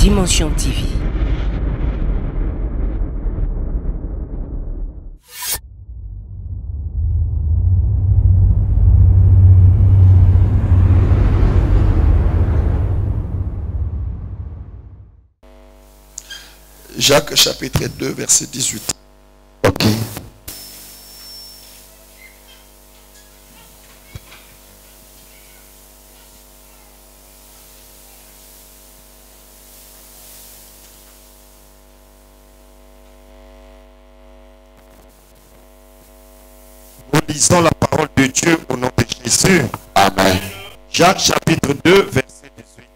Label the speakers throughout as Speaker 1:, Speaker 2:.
Speaker 1: Dimension TV.
Speaker 2: Jacques chapitre 2 verset 18.
Speaker 3: Ok.
Speaker 4: Nous lisons la parole de Dieu au nom de Jésus.
Speaker 3: Amen.
Speaker 4: Jacques chapitre 2 verset 18.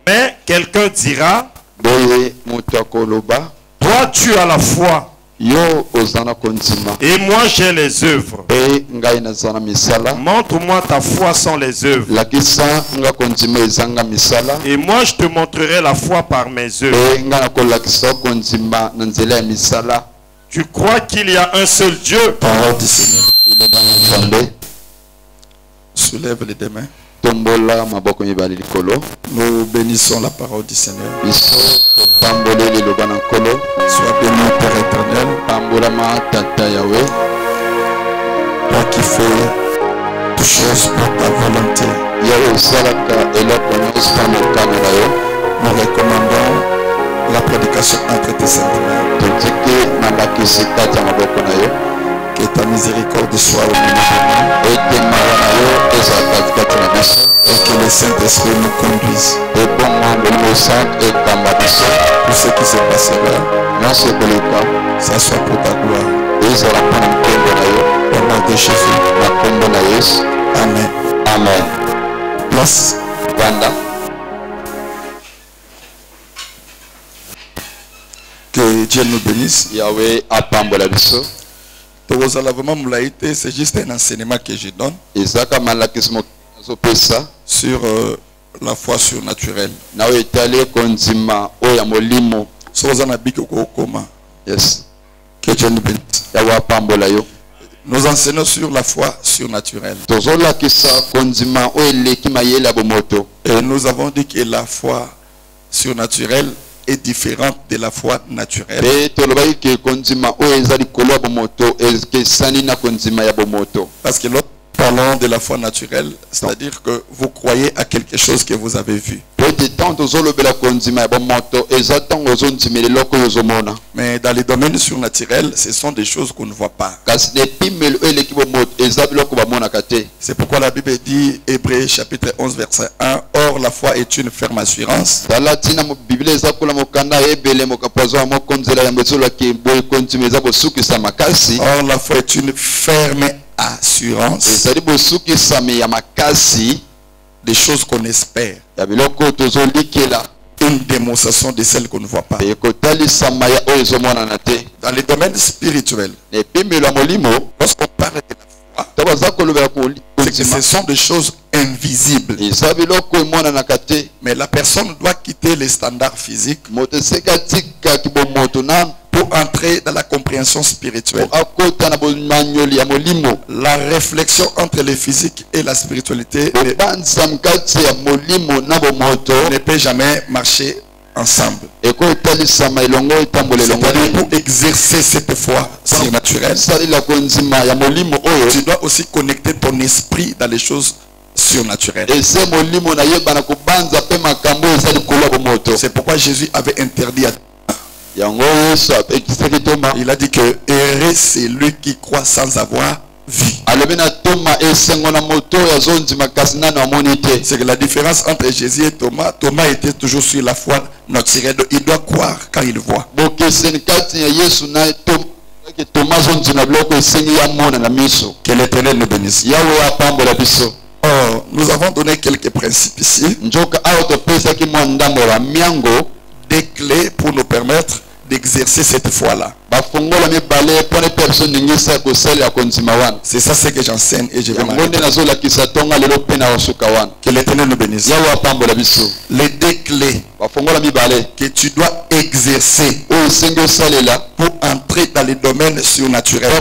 Speaker 4: Mais quelqu'un dira,
Speaker 3: Boye mutakoloba.
Speaker 4: toi tu as la foi
Speaker 3: Yo ozana konzima.
Speaker 4: et moi j'ai les œuvres.
Speaker 3: E ngai nazana misala.
Speaker 4: Montre-moi ta foi sans les œuvres.
Speaker 3: Lakisa nga konzima ezanga misala.
Speaker 4: Et moi je te montrerai la foi par mes œuvres.
Speaker 3: E nga nakolakisa konzima na nzela ya misala.
Speaker 4: Tu crois qu'il y a un seul Dieu?
Speaker 2: Parole du Seigneur.
Speaker 3: Il est dans le fondé.
Speaker 2: Soulève les deux mains.
Speaker 3: Tombola maboko mibali likolo.
Speaker 2: Nous bénissons la parole du Seigneur.
Speaker 3: Biso topambole liloba na nkolo.
Speaker 2: Sois béni, Père éternel,
Speaker 3: Pambolama tata yawe.
Speaker 2: toi qui fais toutes choses pour ta volonté.
Speaker 3: Yawe osalaka eloko nyonso na mokano na yo.
Speaker 2: Nous recommandons la prédication entre tes saintes mains.
Speaker 3: Totiki na bakisi kati ya maboko na yo.
Speaker 2: Que ta miséricorde soit au milieu de nous.
Speaker 3: Ete mawa na yo ezala katikati na biso.
Speaker 2: Et que le Saint-Esprit nous conduise.
Speaker 3: Ebongo Molimo Saint ekamba biso.
Speaker 2: Tout ce qui se passera,
Speaker 3: Nyonso ekoleka
Speaker 2: ça soit pour ta gloire.
Speaker 3: ezala mpona nkembo na yo.
Speaker 2: Au nom de Jésus.
Speaker 3: Na nkombo na Yesu.
Speaker 2: Amen.
Speaker 3: Amen.
Speaker 2: Place.
Speaker 3: Vanda.
Speaker 2: Que Dieu nous bénisse.
Speaker 3: Yawe apambola biso.
Speaker 2: C'est juste un enseignement que je donne
Speaker 3: Ezaka malakisi azopesa
Speaker 2: sur la foi surnaturelle.
Speaker 3: na oyo etali kondima oyo ya molimo. Yes.
Speaker 2: Que Dieu nous bénisse.
Speaker 3: Yawe apambola yo.
Speaker 2: Nous enseignons sur la foi surnaturelle.
Speaker 3: Tozolakisa kondima oyo eleki mayele ya bomoto.
Speaker 2: Et nous avons dit que la foi surnaturelle est différente de la foi naturelle.
Speaker 3: Pe tolobaki ke kondima oyo eza likolo ya bomoto ekesani na kondima ya bomoto.
Speaker 2: Parce que lorsque nous parlons de la foi naturelle, c'est-à-dire que vous croyez à quelque chose que vous avez vu. Mais dans les domaines surnaturels, ce sont des choses qu'on ne voit pas. C'est pourquoi la Bible dit, Hébreux chapitre 11 verset 1, or la foi est une ferme assurance. Or la foi est une ferme assurance des choses qu'on espère. Une démonstration de celles qu'on ne voit pas. Dans les domaines spirituels, lorsqu'on parle de la foi, c'est que ce sont des choses invisibles. Mais la personne doit quitter les standards physiques pour entrer dans la compréhension spirituelle. La réflexion entre le physique et la spiritualité ne peut jamais marcher ensemble. C'est-à-dire pour exercer cette foi surnaturelle, tu dois aussi connecter ton esprit dans les choses surnaturelles. C'est pourquoi Jésus avait interdit à il a dit que heureux c'est lui qui croit sans avoir vu. C'est que la différence entre Jésus et Thomas, Thomas était toujours sur la foi naturelle. Il doit croire quand il voit. Que l'Éternel nous bénisse. Oh, nous avons donné quelques principes ici. Des clés pour nous permettre d'exercer cette foi-là. C'est ça ce que j'enseigne et je vais m'arrêter. Que l'Éternel nous bénisse. Les deux clés que tu dois exercer pour entrer dans les domaines surnaturels,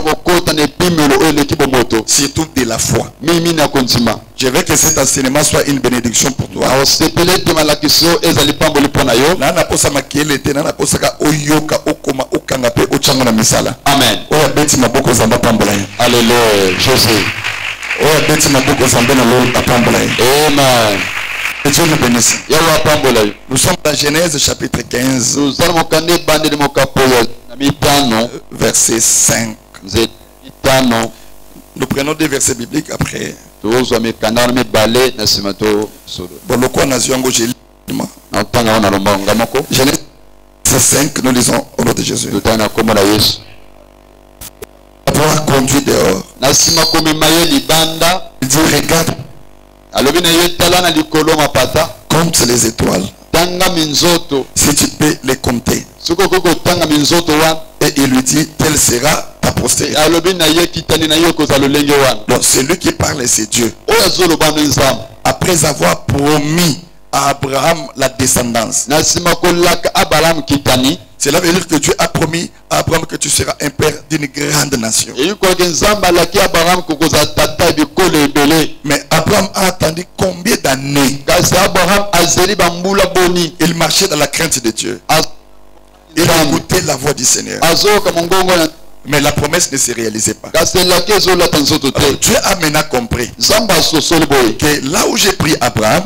Speaker 2: surtout de la foi. Je veux que cet enseignement soit une bénédiction pour toi.
Speaker 3: Amen. Alléluia. Jésus. Amen.
Speaker 2: Que Dieu nous bénisse. Nous sommes dans Genèse chapitre 15, verset 5. Nous prenons des versets bibliques après. Genèse 5, nous lisons au nom de Jésus. Avoir conduit dehors. Il dit, regarde, compte les étoiles. Si tu peux les compter. Et il lui dit, telle sera ta postérité. Donc celui qui parle, c'est Dieu. Après avoir promis à Abraham la descendance. Cela veut dire que Dieu a promis à Abraham que tu seras un père d'une grande nation. Mais Abraham a attendu combien d'années? Il marchait dans la crainte de Dieu. Il a écouté la voix du Seigneur. Mais la promesse ne se réalisait pas. Alors, Dieu a maintenant compris que là où j'ai pris Abraham,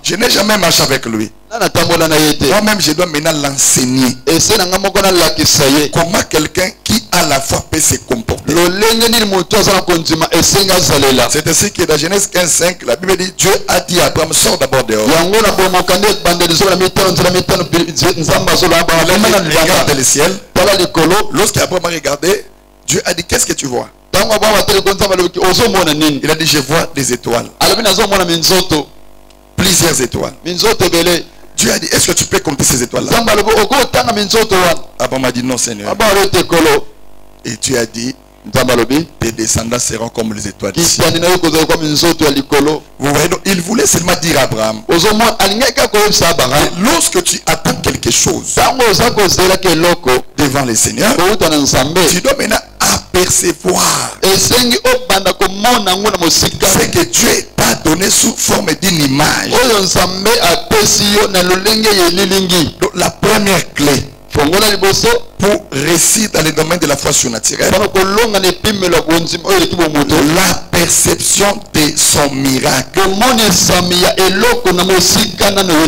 Speaker 2: je n'ai jamais marché avec lui. Moi-même, je dois maintenant l'enseigner. Comment quelqu'un qui a la foi peut se comporter. C'est ainsi que dans Genèse 15:5, la Bible dit, Dieu a dit à Abraham, sors d'abord dehors. Regarde le ciel. Lorsqu'Abraham a regardé, Dieu a dit, qu'est-ce que tu vois? Il a dit, je vois des étoiles. Plusieurs étoiles. Dieu a dit, est-ce que tu peux compter ces étoiles-là? Abraham a dit, non Seigneur. Et Dieu a dit, tes descendants seront comme les étoiles. Vous voyez, donc, il voulait seulement dire à Abraham, lorsque tu attends quelque chose devant le Seigneur, tu dois maintenant apercevoir ce que Dieu t'a donné sous forme d'une image. Donc la première clé pour réussir dans les domaines de la foi surnaturelle, la perception de son miracle.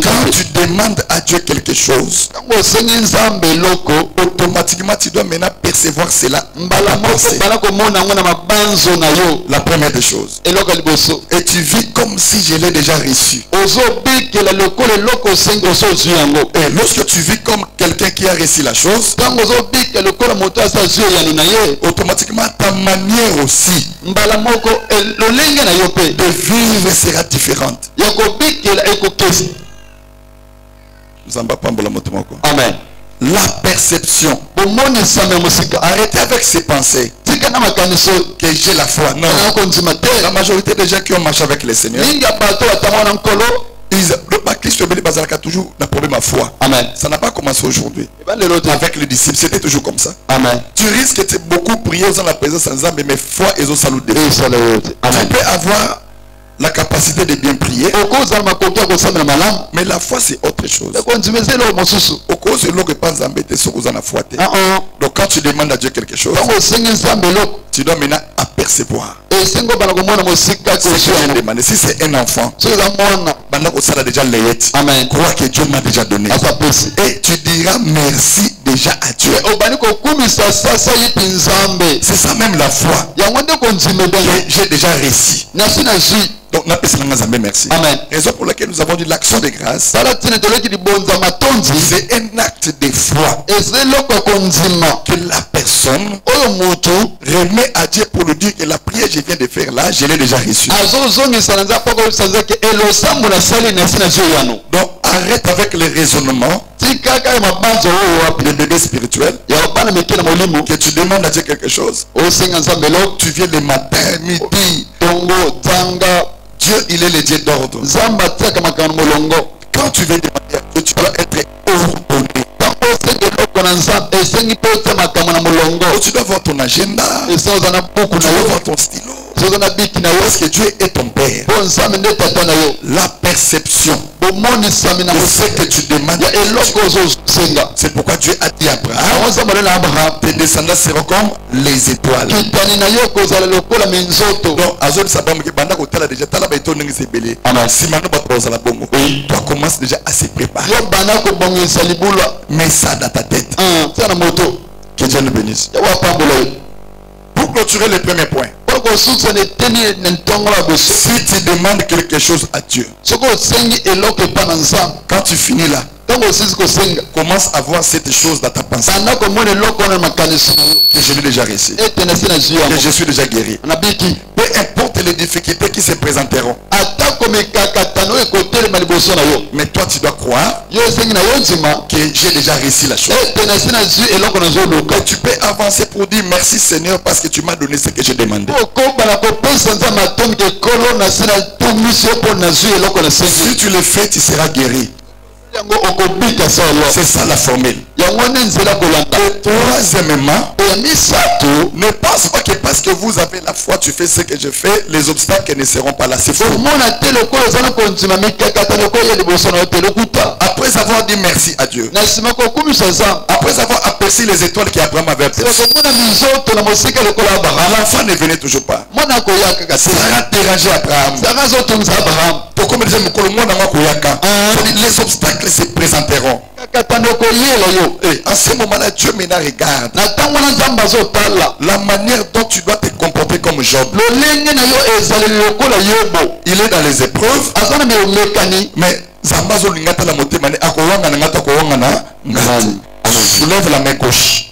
Speaker 2: Quand tu demandes à Dieu quelque chose, automatiquement tu dois maintenant percevoir cela. La première des choses. Et tu vis comme si je l'ai déjà reçu. Et lorsque tu vis comme quelqu'un qui a reçu la chose, automatiquement ta manière aussi de vivre sera différente.
Speaker 3: Amen.
Speaker 2: La perception. Arrêtez avec ces pensées que j'ai la foi. Non. La majorité des gens qui ont marché avec le Seigneur, Christ a toujours un problème à foi.
Speaker 3: Amen.
Speaker 2: Ça n'a pas commencé aujourd'hui. Avec les disciples, c'était toujours comme ça.
Speaker 3: Amen.
Speaker 2: Tu risques de beaucoup prier dans la présence sans âme, mais foi et au salut de Dieu. Tu peux avoir la capacité de bien prier, mais la foi c'est autre chose. Donc quand tu demandes à Dieu quelque chose, tu dois maintenant apercevoir. Si c'est un enfant, déjà
Speaker 3: Amen.
Speaker 2: Crois que Dieu m'a déjà donné. Et tu diras merci déjà à Dieu. C'est ça même la foi. J'ai déjà réussi. Donc, merci.
Speaker 3: Amen.
Speaker 2: Raison pour laquelle nous avons dit l'action de grâce. C'est un acte de foi que la personne remet à Dieu pour lui dire que la prière que je viens de faire là, je l'ai déjà reçue. Donc, Arrête avec les raisonnements des bébés spirituels. Que tu demandes à Dieu quelque chose. Tu viens le matin, midi. Dieu, il est le Dieu d'ordre. Quand tu viens demander à Dieu, tu dois être ordonné. Tu dois voir ton agenda. Tu dois voir ton stylo. Parce que Dieu est ton Père. La perception de ce que tu demandes. C'est pourquoi Dieu a dit à Abraham, tes descendants seront comme les étoiles. Toi commence déjà à se préparer. Mets ça dans ta tête. Que Dieu nous bénisse. Pour clôturer le premier point. Si tu demandes quelque chose à Dieu, quand tu finis là, commence à voir cette chose dans ta pensée. Que je l'ai déjà réussi. Que je suis déjà guéri. Peu importe les difficultés qui se présenteront. Mais toi tu dois croire que j'ai déjà réussi la chose. Et tu peux avancer pour dire merci Seigneur parce que tu m'as donné ce que j'ai demandé. Si tu le fais, tu seras guéri. C'est ça la formule. Troisièmement, ne pense pas que parce que vous avez la foi, tu fais ce que je fais, les obstacles ne seront pas là. C'est faux. Après avoir dit merci à Dieu, après avoir aperçu les étoiles qu'Abraham avait aperçues, l'enfant ne venait toujours pas. Ça a dérangé Abraham. Pourquoi me disait les obstacles se présenteront. Et en ce moment-là, Dieu maintenant regarde la manière dont tu dois te comporter comme Job. Il est dans les épreuves, mais soulève la main gauche.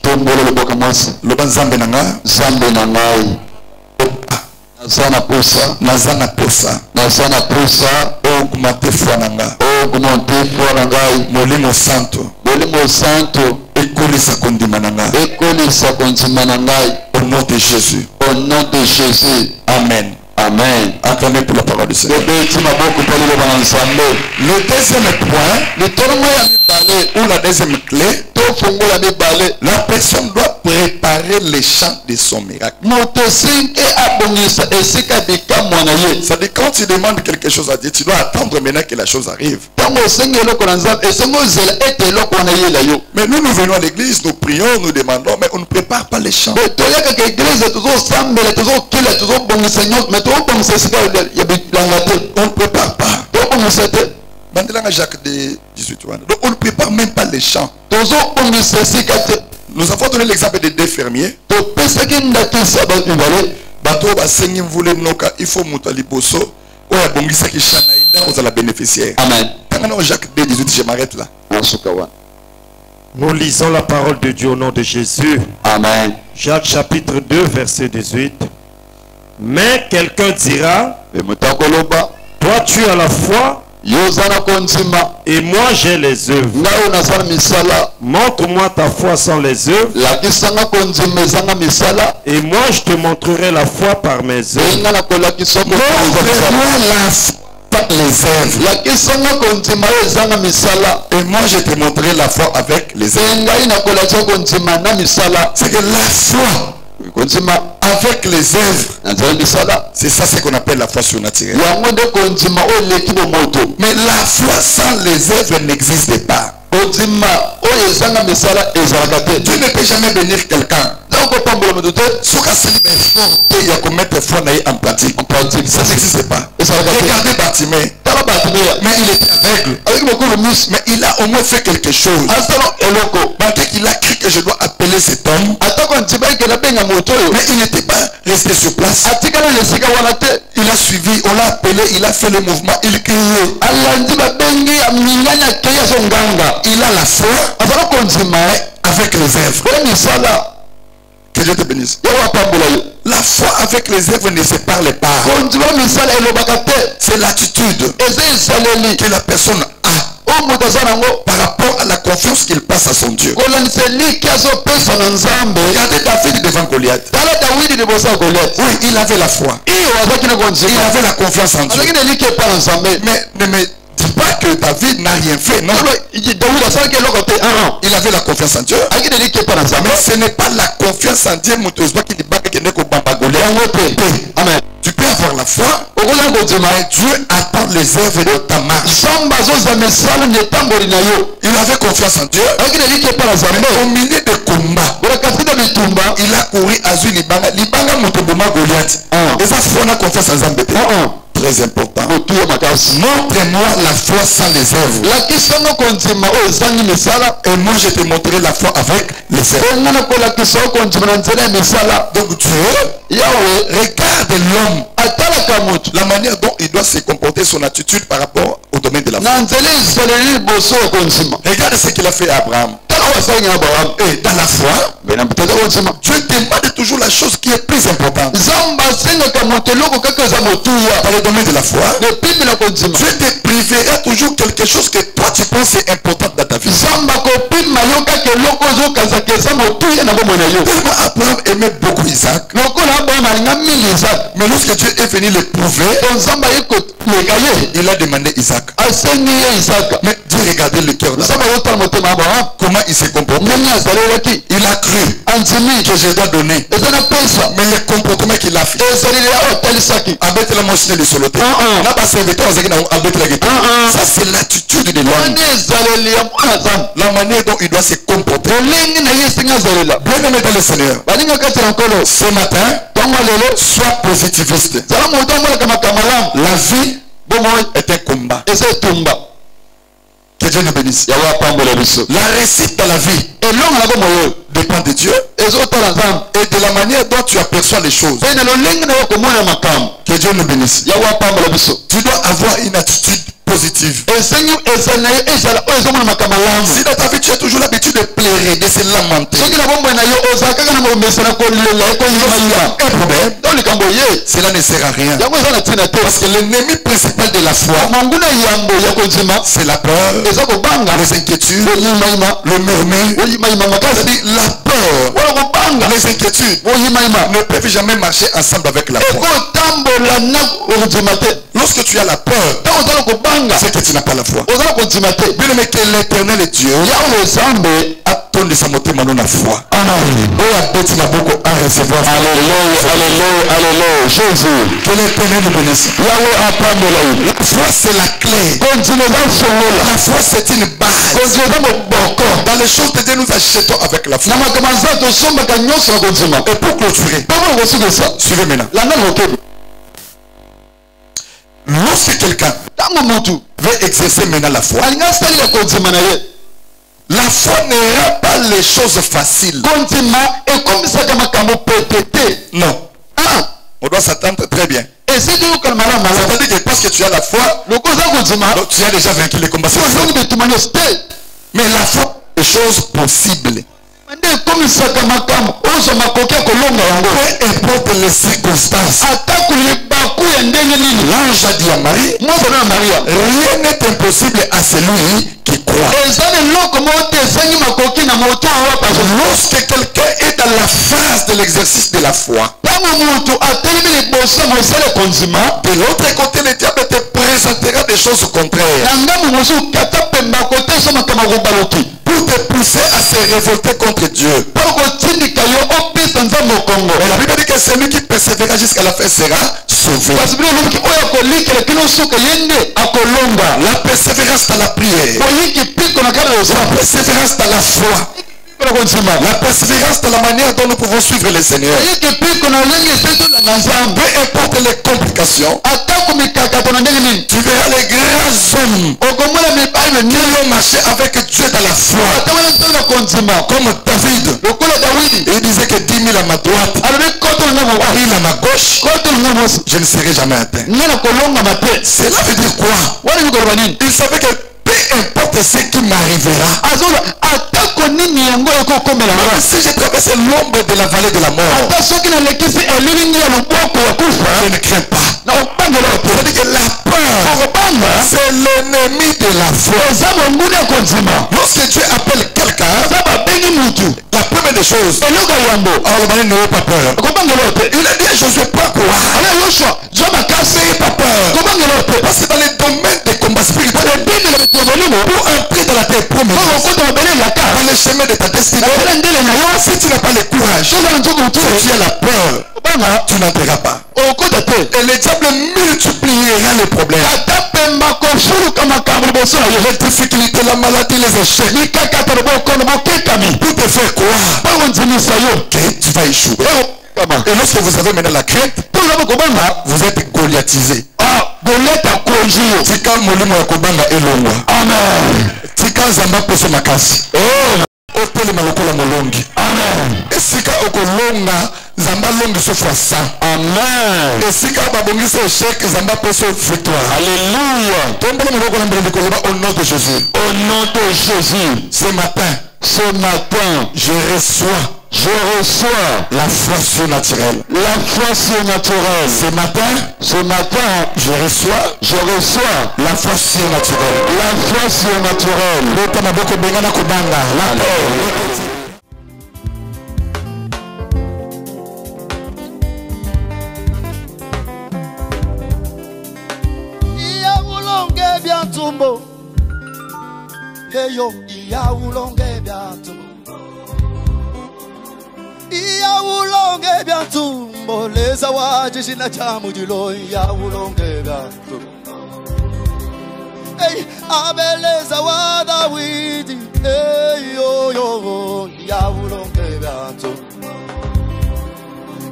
Speaker 2: Nazana posa augmenter foi nanga molimo santo ekolisa kondima nanga au nom de Jésus. Amen. Amen. Acclamez pour la parole du Seigneur. Le deuxième point, ou la deuxième clé, la personne doit préparer les champs de son miracle. C'est-à-dire quand tu demandes quelque chose à Dieu, tu dois attendre maintenant que la chose arrive. Mais nous venons à l'église, nous prions, nous demandons, mais on ne prépare pas les champs. On ne prépare pas. Jacques 18. Donc on ne prépare même pas les champs. Nous avons donné l'exemple de deux fermiers. Il faut monter liboso. Vous allez bénéficier. Amen. Jacques 18, je m'arrête là.
Speaker 4: Nous lisons la parole de Dieu au nom de Jésus.
Speaker 3: Amen.
Speaker 4: Jacques chapitre 2, verset 18. Mais quelqu'un dira, toi tu as la foi et moi j'ai les œuvres. Montre-moi ta foi sans les œuvres et moi je te montrerai la foi par mes œuvres.
Speaker 2: Montre-moi la foi les œuvres. Et moi je te montrerai la foi avec les œuvres. C'est que la foi avec les œuvres, c'est ça ce qu'on appelle la foi surnaturelle. Mais la foi sans les œuvres n'existe pas. Dieu ne peut jamais bénir quelqu'un il y a qu'on mette foi en pratique. Ça n'existe pas. Regardez Bartimée. Mais il était aveugle. Mais il a au moins fait quelque chose. Malgré qu'il a cru que je dois appeler cet homme. Mais il n'était pas resté sur place. Il a suivi, on l'a appelé, il a fait le mouvement, il criait. Il a la foi avec les œuvres. Que Dieu te bénisse. La foi avec les œuvres ne se parle pas. C'est l'attitude que la personne a par rapport à la confiance qu'il passe à son Dieu. Regardez David devant Goliath. Oui, il avait la foi. Il avait la confiance en Dieu. Mais dis pas que David n'a rien fait, non. Il avait la confiance en Dieu. Mais ce n'est pas la confiance en Dieu Amen. Tu peux avoir la foi, mais Dieu attend les œuvres de ta marche. Il avait confiance en Dieu. Mais au milieu de combat, il a couru à Zulibanga. Libanga Motoboma Goliath. Et ça, foi, on a confiance en Zambé. Très important. Montre-moi la foi sans les œuvres. Et moi je te montrerai la foi avec les œuvres. Donc Dieu, Yahweh, regarde l'homme, la manière dont il doit se comporter, son attitude par rapport au domaine de la foi. Regarde ce qu'il a fait à Abraham. Et dans la foi, Dieu demande toujours la chose qui est plus importante. Dans le domaine de la foi, Dieu te privera toujours quelque chose que toi tu penses est important dans ta vie. Tellement Abraham aimait beaucoup Isaac. Mais lorsque Dieu est venu l'éprouver, il a demandé Isaac. Mais Dieu regardait le cœur d'Abraham. Comment il s'est comporté. Il a cru que je dois donner. Mais le comportement qu'il a fait, ça c'est l'attitude de l'homme. La manière dont il doit se comporter. Bien aimé dans le Seigneur, ce matin, sois positiviste. La vie est un combat. Que Dieu nous bénisse. La réussite dans la vie dépend de Dieu et de la manière dont tu aperçois les choses. Que Dieu nous bénisse. Tu dois avoir une attitude positive. Si dans ta vie tu as toujours l'habitude de pleurer, de se lamenter, un problème, cela ne sert à rien. Parce que l'ennemi principal de la foi, c'est la peur, les inquiétudes, le murmure. La peur, les inquiétudes ne peuvent jamais marcher ensemble avec la foi. Lorsque tu as la peur, c'est que tu n'as pas la foi. Bien aimé, que l'Éternel est Dieu, attend de sa montée maintenant la foi. Alléluia. Jésus. Que l'Éternel nous bénisse. La foi c'est la clé. La foi c'est une base. Dans les choses de Dieu nous achetons avec la foi. Et pour clôturer, suivez maintenant. Lorsque quelqu'un veut exercer maintenant la foi, la foi ne rend pas les choses faciles. Non. On doit s'attendre très bien. C'est-à-dire que parce que tu as la foi, donc tu as déjà vaincu les combats. Mais la foi est des choses possibles. Peu importe les circonstances. L'ange a dit à Marie, rien n'est impossible à celui qui croit. Lorsque quelqu'un est dans la phase de l'exercice de la foi, de l'autre côté, le diable te présentera des choses contraires pour te pousser à se révolter contre Dieu. Et la Bible dit que celui qui persévérera jusqu'à la fin sera sauvé. La persévérance dans la prière, la persévérance dans la foi, la persévérance dans la manière dont nous pouvons suivre le Seigneur. Peu importe les complications, tu verras les grands hommes qui ont marché avec Dieu dans la foi. Comme David. Il disait que 10 000 à ma droite, 1000 à ma gauche, je ne serai jamais atteint. Cela veut dire quoi? Il savait que peu importe ce qui m'arrivera, si je traverse l'ombre de la vallée de la mort, je ne crains pas. C'est-à-dire que la peur, c'est l'ennemi de la foi. Lorsque Dieu appelle quelqu'un, la première des choses, alors il n'a pas peur. Il a dit à Josué, pas pas peur. Parce que dans les domaines des combats spirituels, pour entrer dans la terre promise, dans les chemins de ta destinée, si tu n'as pas le courage, si tu as la peur, tu n'entreras pas. Et le diable multipliera les problèmes. Les difficultés, la maladie, les échecs. Pour te faire croire que tu vas échouer. Et lorsque vous avez maintenant la crainte, vous êtes goliathisé. Tika molimo ya kobanga elongwa. Amen. Tika zamba peso makasi. Opele malokola molongi. Amen. Esika okolonga zamba longi so fois 100. Amen. Esika babongisa échec zamba peso victoire. Alléluia. Tombele malokola mbele koloba au nom de Jésus. Au nom de Jésus. Ce matin, je reçois la foi surnaturelle. La foi surnaturelle. Ce matin, je reçois la foi surnaturelle. La foi surnaturelle. La paix.
Speaker 1: Tumbo, hey yo, iya ulonge biatumbo, iya ulonge biatumbo, leza waje shina chamu jilo, iya ulonge biatumbo, hey, abeleza wada widi, hey yo yo, iya ulonge biatumbo,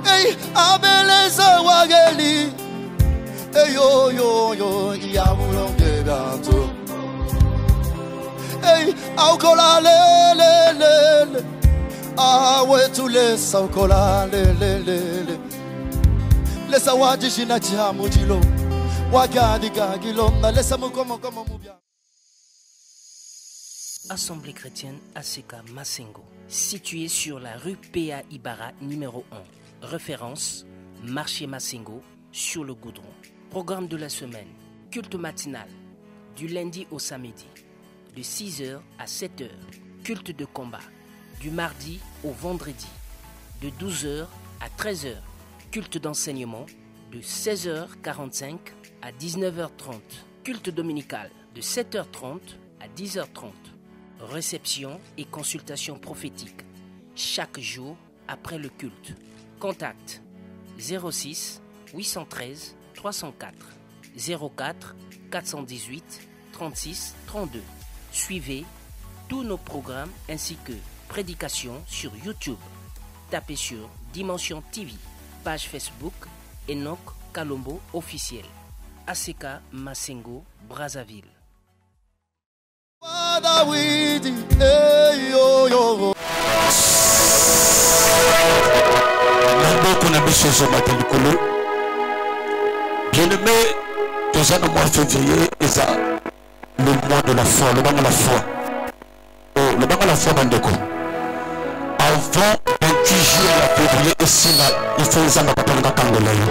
Speaker 1: hey, abeleza wageli. Hey yo yo yo, ya ulonge bientôt. Hey, aukola le le le le. Ah ouais, tu laisses aukola le le le le. Laisse waji shina chamu jilo. Wagadi gagilo na laisse mu como mubia.
Speaker 5: Assemblée chrétienne ACK Masengo, située sur la rue PA Ibarra numéro 1. Référence Marché Masengo sur le goudron. Programme de la semaine, culte matinal, du lundi au samedi, de 6h à 7h, culte de combat, du mardi au vendredi, de 12h à 13h, culte d'enseignement, de 16h45 à 19h30, culte dominical, de 7h30 à 10h30, réception et consultation prophétique, chaque jour après le culte. Contact 06 813 304 04 418 36 32. Suivez tous nos programmes ainsi que prédications sur YouTube. Tapez sur Dimension TV, page Facebook Enoch Kalombo officiel. ACK Masengo, Brazzaville.
Speaker 2: Bien-aimé, déjà le mois de février, c'est le mois de la foi, le mois de la foi. Oh, le mois de la foi, Bandeko. Avant 28 jours de février, ici, il faut les amener à la Cangolais.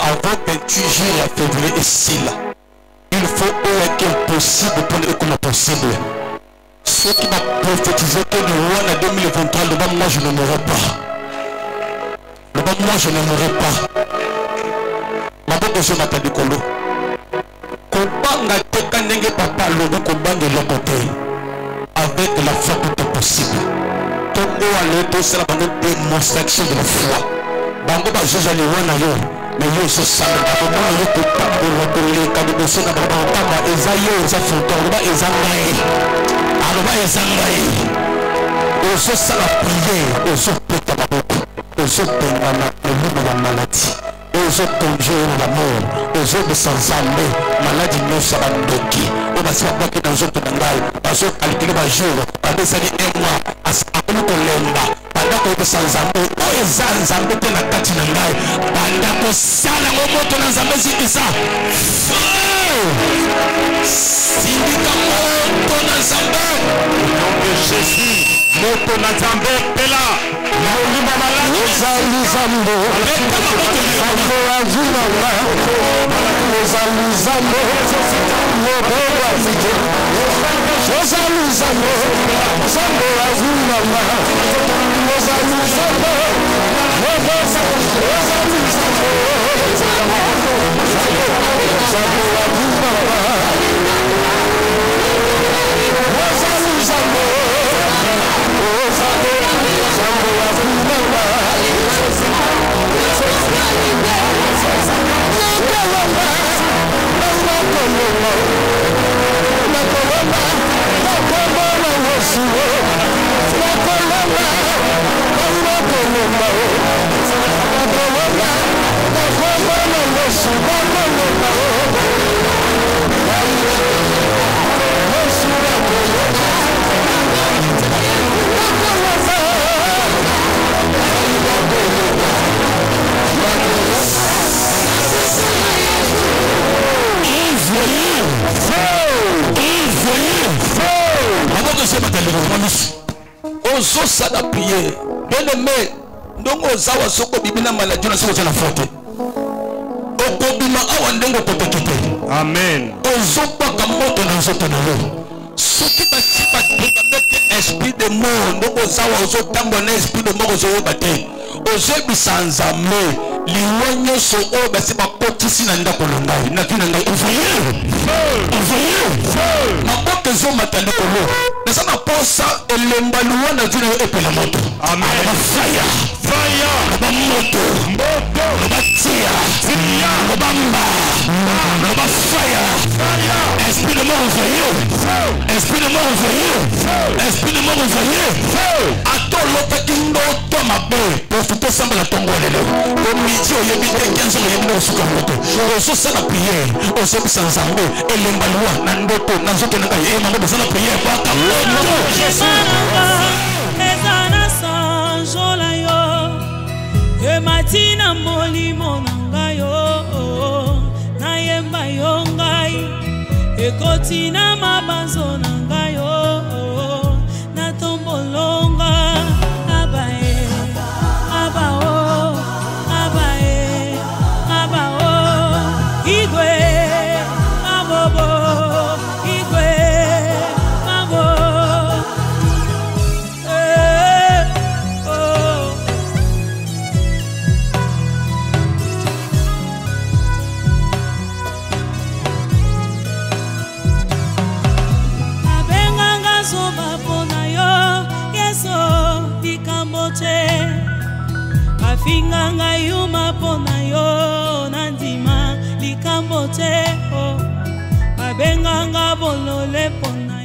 Speaker 2: Avant 28 jours de février, ici, il faut qu'il est possible pour les comme possible. Ceux qui m'ont prophétisé que le roi en 2023, le moi je ne mourrai pas. Le moi je ne mourrai pas. Je m'attendais Kolo. Kobanga teka nenge papa logo kobanga de côté. Avec la foi tout est possible. Tongo à l'autre c'est la bonne démonstration de la foi. Bango ba joja le wana yo. Mais yo so sala ba mo yo ko tambo ko le ka de so na ba tamba ezayo za foto ba ezangai. Aloba ezangai. O so sala prier, o so peta ba ko. O so tengana le la maladie. Aux autres tomber dans la mort, aux autres sans armée, maladie non sabandoki, on va se faire dans les autres nangai, parce que calculer par jour, pendant des années et mois, à ce qu'on lemba, pendant qu'on est sans armée, on est sans armée de la tête nangai, pendant qu'on s'en a au mot dans les armées, c'est ça. Syndicat dans les armées, au nom de Jésus.
Speaker 4: moto na Nzambe pela molimo malaki
Speaker 1: ozali Nzambe Nzambe azulanga ozali Nzambe lobola zike ozali Nzambe Nzambe azulanga ozali Nzambe lobola zike ozali Nzambe
Speaker 6: Ozo sada prier. Bien aimé, ndongo zawa soko bibina maladie na soko na faute. Okobima awa ndongo kotekite.
Speaker 4: Amen.
Speaker 6: Ozo paka moto na nzoto na yo. Soki basiba mettre esprit de mort, ndongo zawa ozo tambo na esprit de mort ozo yobate. Ozo bisanzame. Liwanyo so o basiba kotisi na ndako longai. Na kina ngai ovoye. Maboke zo matanda kolo. Nasana posa elemba luwana zina yo epela moto.
Speaker 4: Amen.
Speaker 6: Fire. Ba moto. Ba tia. Ba mba. Ba fire. Esprit de mort envoyé. Esprit de mort envoyé. Esprit de mort envoyé. Ato lopa kindo to mabe. Profite samba la tongo lelo. Ko midi o yebi te 15 o yebi no suka moto. Oso sala prière. Oso bisanzambe elemba luwa na ndoto na nzoto na ngai. Mambo sala prière kwa kamo.
Speaker 7: Ezana sanjola yo Ematina molimo nanga yo Na yemba yo ngai Ekotina mabanzo nanga yo Na tombolonga Abae Abao Abae Abao Igwe Abobo Igwe Afinganga yuma pona yo nandima likambo te o abenganga bolole pona